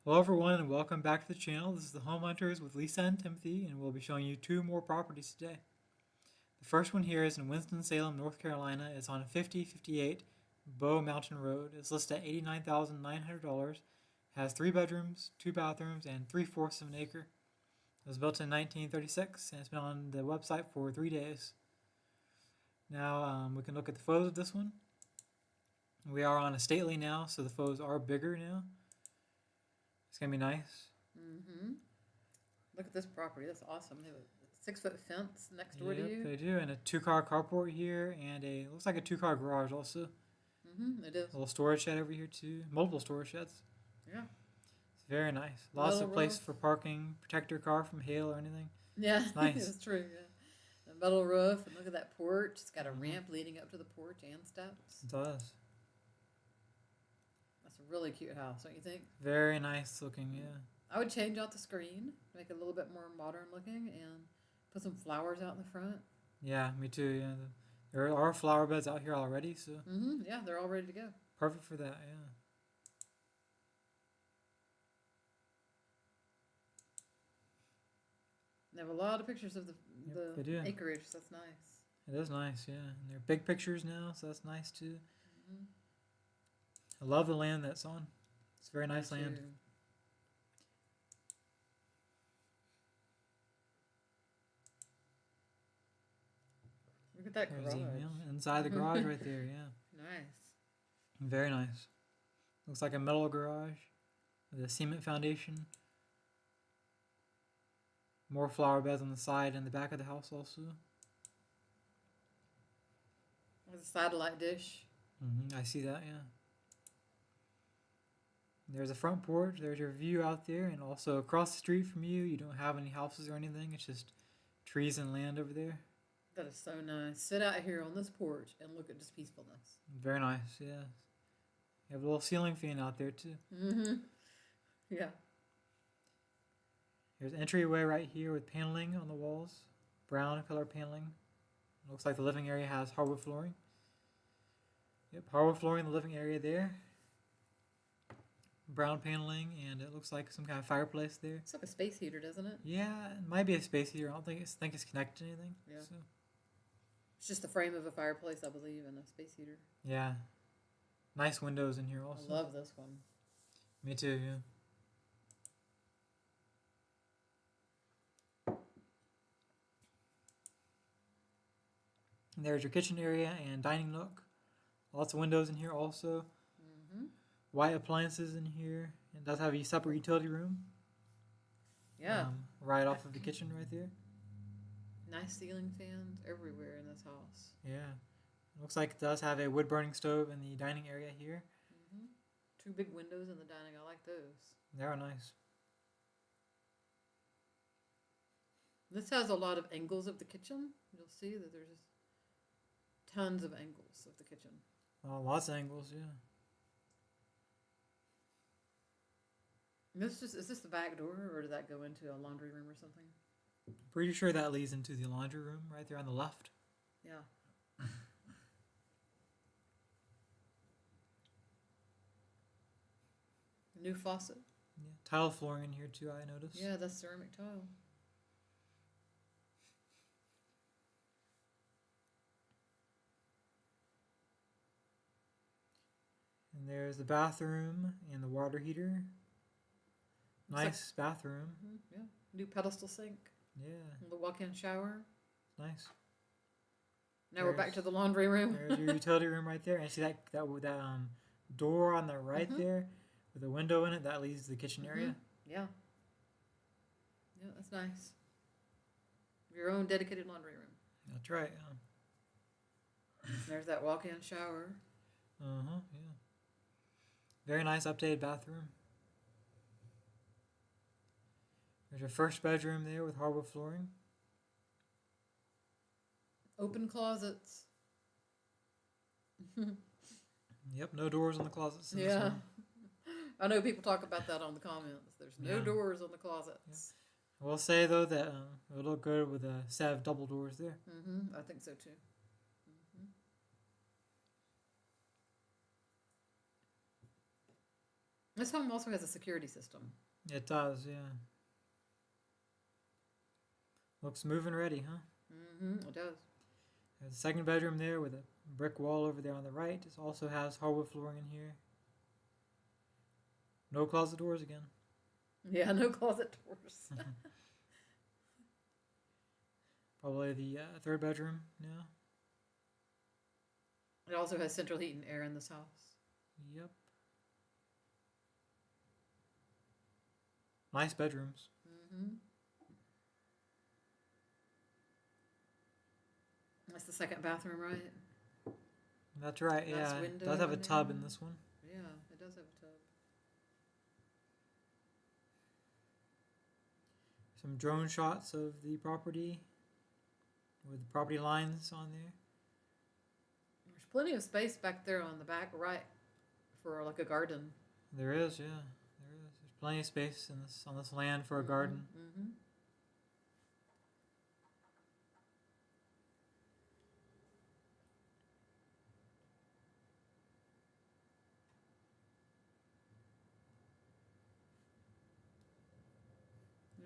Hello everyone and welcome back to the channel. This is the Home Hunters with Lisa and Timothy, and we'll be showing you two more properties today. The first one here is in Winston-Salem, North Carolina. It's on 5058 Bow Mountain Road. It's listed at $89,900. Has 3 bedrooms, 2 bathrooms, and 3/4 of an acre. It was built in 1936 and it's been on the website for 3 days. Now we can look at the photos of this one. We are on a stately now, so the photos are bigger now. It's gonna be nice. Mm-hmm. Look at this property. That's awesome. They have a 6-foot fence next door to Yep, you. they do, and a 2-car carport here, and looks like a 2-car garage also. Mm-hmm. It is. A little storage shed over here too. Multiple storage sheds. Yeah. It's very nice. Lots Metal of place roof. for parking. Protect your car from hail or anything. Yeah, It's nice. it's true. Yeah. A metal roof, and look at that porch. It's got a ramp leading up to the porch and steps. It does. That's a really cute house, don't you think? Very nice looking. Yeah. I would change out the screen, make it a little bit more modern looking, and put some flowers out in the front. Yeah, me too. Yeah. There are flower beds out here already, so Mm-hmm. Yeah, they're all ready to go. perfect for that. Yeah. They have a lot of pictures of Yep, they do. acreage. So that's nice. It is nice. Yeah. And they're big pictures now, so that's nice too. Mm-hmm. I love the land that's on. It's very nice land. Too. Look at that There's garage. the inside the garage right there. Yeah. Nice. Very nice. Looks like a metal garage with a cement foundation. More flower beds on the side and the back of the house also. There's a satellite dish. I see that, yeah. There's a front porch. There's your view out there, and also across the street from you, you don't have any houses or anything. It's just trees and land over there. That is so nice. Sit out here on this porch and look at just peacefulness. Very nice, yeah. You have a little ceiling fan out there too. Mm-hmm. Yeah. There's an entryway right here with paneling on the walls. Brown color paneling. Looks like the living area has hardwood flooring. Yep, hardwood flooring in the living area there. Brown paneling, and it looks like some kind of fireplace there. It's like a space heater, doesn't it? Yeah, it might be a space heater. I don't think it's connected to anything. Yeah. So, It's just the frame of a fireplace, I believe, and a space heater. yeah. Nice windows in here also. I love this one. Me too, yeah. And there's your kitchen area and dining nook. Lots of windows in here also. Mm-hmm. White appliances in here. It does have a separate utility room. Yeah. Right off of the kitchen right there. Nice ceiling fans everywhere in this house. Yeah. Looks like it does have a wood burning stove in the dining area here. Mm-hmm. 2 big windows in the dining. I like those. They are nice. This has a lot of angles of the kitchen. You'll see that there's just tons of angles of the kitchen. Lots of angles, yeah. Is this the back door, or did that go into a laundry room or something? Pretty sure that leads into the laundry room right there on the left. Yeah. New faucet. Yeah. Tile flooring in here too, I noticed. Yeah, that's ceramic tile. And there's the bathroom and the water heater. Nice bathroom. Mm-hmm. Yeah. New pedestal sink. Yeah. And the walk-in shower. Nice. Now we're back to the laundry room. There's your utility room right there. And see that door on the right there with a window in it that leads to the kitchen area. Yeah. Yeah, that's nice. Your own dedicated laundry room. That's right. There's that walk-in shower. Yeah. Very nice updated bathroom. There's your first bedroom there with hardwood flooring. Open closets. Yep, no doors on the closets in this Yeah. one. I know people talk about that on the comments. There's no Yeah. doors on the closets. I will say though that it would look good with a set of double doors there. Mm-hmm. I think so too. This home also has a security system. It does, yeah. Looks moving ready, huh? It does. There's a second bedroom there with a brick wall over there on the right. It also has hardwood flooring in here. No closet doors again. Yeah, no closet doors. Probably the third bedroom now. It also has central heat and air in this house. Yep. Nice bedrooms. That's the second bathroom, right? That's right, Nice yeah. It window does have a in tub there. in this one. Yeah, it does have a tub. Some drone shots of the property with the property lines on there. There's plenty of space back there on the back right for like a garden. There is, yeah. There is. There's plenty of space in this on this land for a garden.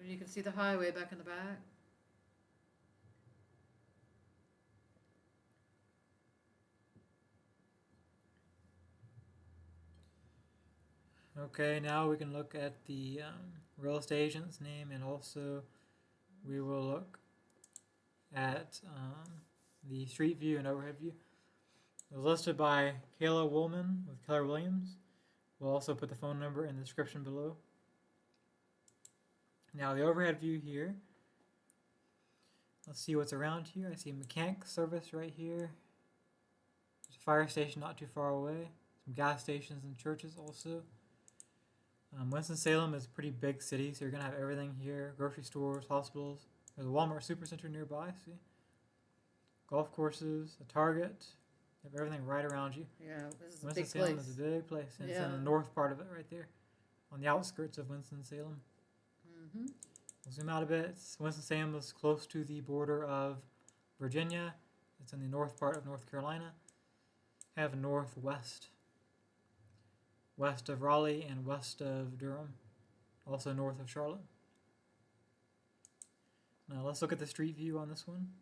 And you can see the highway back in the back. Okay, now we can look at the real estate agent's name, and also we will look at the street view and overhead view. It was listed by Kayla Woolman with Keller Williams. We'll also put the phone number in the description below. Now the overhead view here. Let's see what's around here. I see a mechanic service right here. There's a fire station not too far away. Some gas stations and churches also. Winston-Salem is a pretty big city, so you're going to have everything here. Grocery stores, hospitals. There's a Walmart Supercenter nearby, see? Golf courses, a Target. You have everything right around you. Yeah, this is a big Winston-Salem place. is a big place, and it's Yeah. in the north part of it right there. On the outskirts of Winston-Salem. We'll zoom out a bit. Winston-Salem is close to the border of Virginia. It's in the north part of North Carolina. Have northwest. West of Raleigh and west of Durham. Also north of Charlotte. Now let's look at the street view on this one.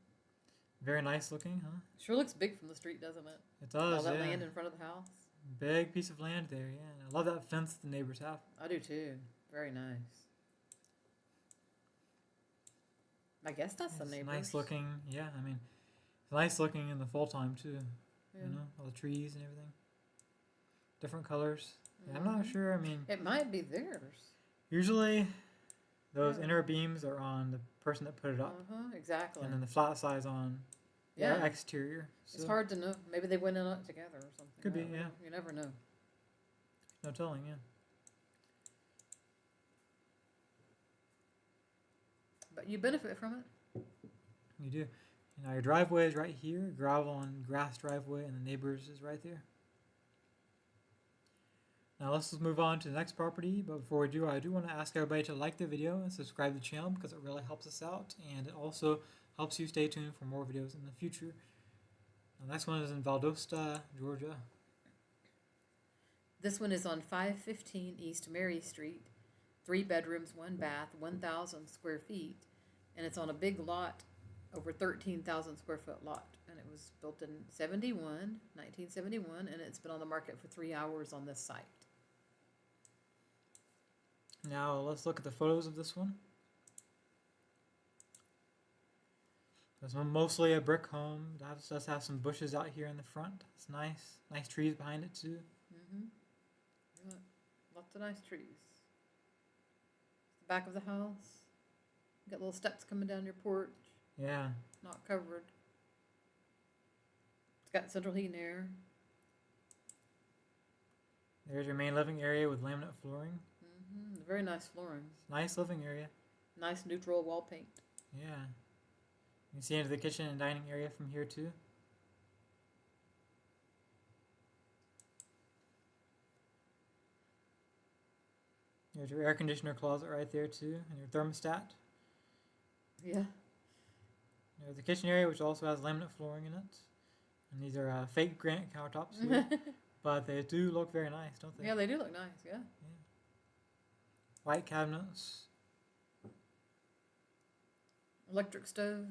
Very nice looking, huh? Sure looks big from the street, doesn't it? It does, All that yeah. land in front of the house. Big piece of land there, yeah. And I love that fence the neighbors have. I do too. Very nice. I guess that's the It's neighbors. nice looking, yeah. I mean, it's nice looking in the fall time too. Yeah. You know, all the trees and everything. Different colors. Yeah, I'm not sure. I mean, It might be theirs. usually those Yeah. inner beams are on the person that put it up, Exactly. and then the flat side's on the Yeah. exterior. It's So, hard to know. Maybe they went in it together or something. Could I be, don't yeah. know. You never know. no telling, yeah. But you benefit from it. You do. You know, your driveway is right here, gravel and grass driveway, and the neighbors is right there. Now let's move on to the next property, but before we do, I do want to ask everybody to like the video and subscribe to the channel because it really helps us out, and it also helps you stay tuned for more videos in the future. The next one is in Valdosta, Georgia. This one is on 515 East Mary Street. 3 bedrooms, 1 bath, 1,000 square feet. And it's on a big lot, over 13,000 square foot lot. And it was built in 1971, and it's been on the market for 3 hours on this site. Now let's look at the photos of this one. This one mostly a brick home. It does have some bushes out here in the front. It's nice. Nice trees behind it too. Yeah, lots of nice trees. The back of the house. Got little steps coming down your porch. Yeah. Not covered. It's got central heat and air. There's your main living area with laminate flooring. Very nice flooring. Nice living area. Nice neutral wall paint. Yeah. You can see into the kitchen and dining area from here too. There's your air conditioner closet right there too, and your thermostat. Yeah. There's the kitchen area, which also has laminate flooring in it. And these are fake granite countertops here, but they do look very nice, don't they? Yeah, they do look nice, yeah. Yeah. White cabinets. Electric stove.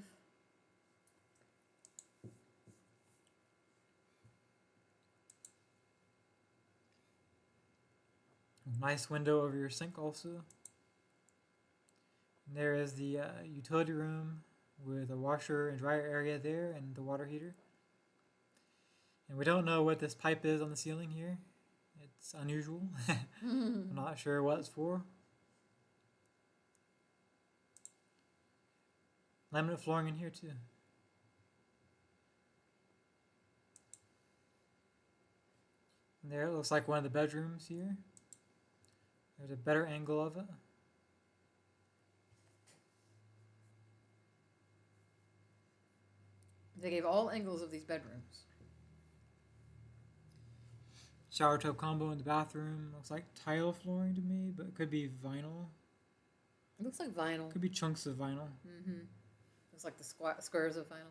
Nice window over your sink also. And there is the utility room with a washer and dryer area there and the water heater. And we don't know what this pipe is on the ceiling here. It's unusual. I'm not sure what it's for. Laminate flooring in here too. And there it looks like one of the bedrooms here. There's a better angle of it. They gave all angles of these bedrooms. Shower tub combo in the bathroom. Looks like tile flooring to me, but it could be vinyl. It looks like vinyl. Could be chunks of vinyl. Mm-hmm. Looks like the squares of vinyl.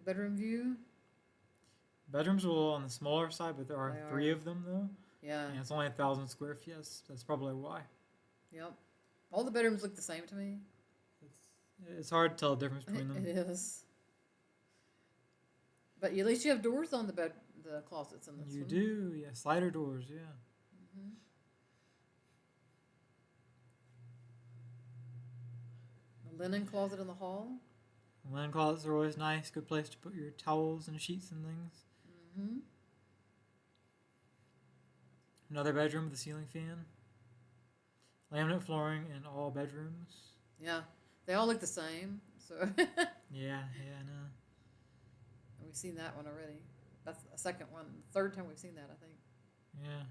Bedroom view. Bedrooms are a little on the smaller side, but there are They three are. of them though. Yeah. And it's only 1,000 square feet. That's probably why. Yep. All the bedrooms look the same to me. It's hard to tell the difference between them. It is. But at least you have doors on the closets in this You one. do, yeah. Slider doors, yeah. Mm-hmm. A linen closet in the hall. Linen closets are always nice. Good place to put your towels and sheets and things. Mm-hmm. Another bedroom with a ceiling fan. Laminate flooring in all bedrooms. Yeah. They all look the same. So Yeah, I know. we've seen that one already. That's a second one. Third time we've seen that, I think. Yeah.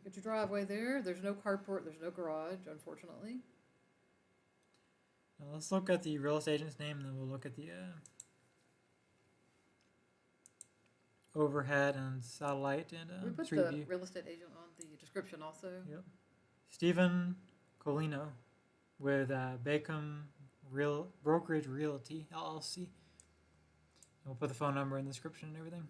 Get your driveway there. There's no carport. There's no garage, unfortunately. Now let's look at the real estate agent's name, and then we'll look at the overhead and satellite and We put street the view. real estate agent on the description also. Yep. Stephen Koleno with Beycome Brokerage Realty LLC. And we'll put the phone number in the description and everything.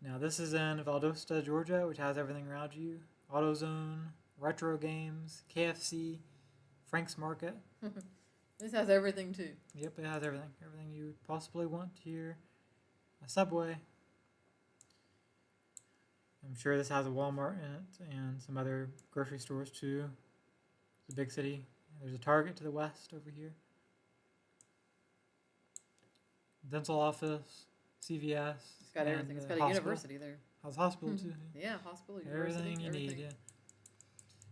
Now this is in Valdosta, Georgia, which has everything around you. AutoZone, retro games, KFC, Frank's Market. This has everything too. Yep, it has everything. Everything you would possibly want here. A Subway. I'm sure this has a Walmart in it and some other grocery stores too. It's a big city. There's a Target to the west over here. Dental office, CVS. It's got and everything. It's the got a hospital. university there. Has a hospital too. Yeah, hospital, university, Everything you everything. need, yeah.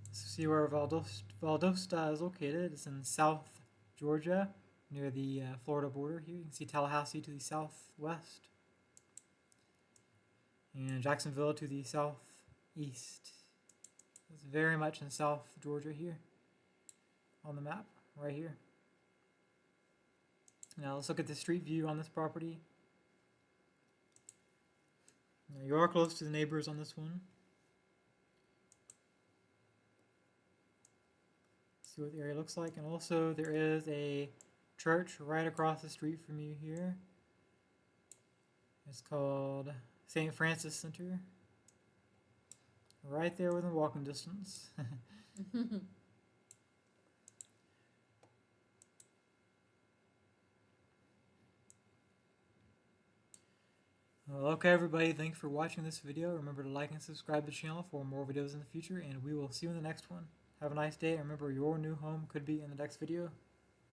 Let's see where Valdosta is located. It's in South Georgia, near the Florida border here. You can see Tallahassee to the southwest. And Jacksonville to the southeast. It's very much in South Georgia here on the map, right here. Now let's look at the street view on this property. Now you are close to the neighbors on this one. See what the area looks like. And also there is a church right across the street from you here. It's called St. Francis Center. Right there within walking distance. Well, okay everybody, thanks for watching this video. Remember to like and subscribe to the channel for more videos in the future, and we will see you in the next one. Have a nice day, and remember your new home could be in the next video.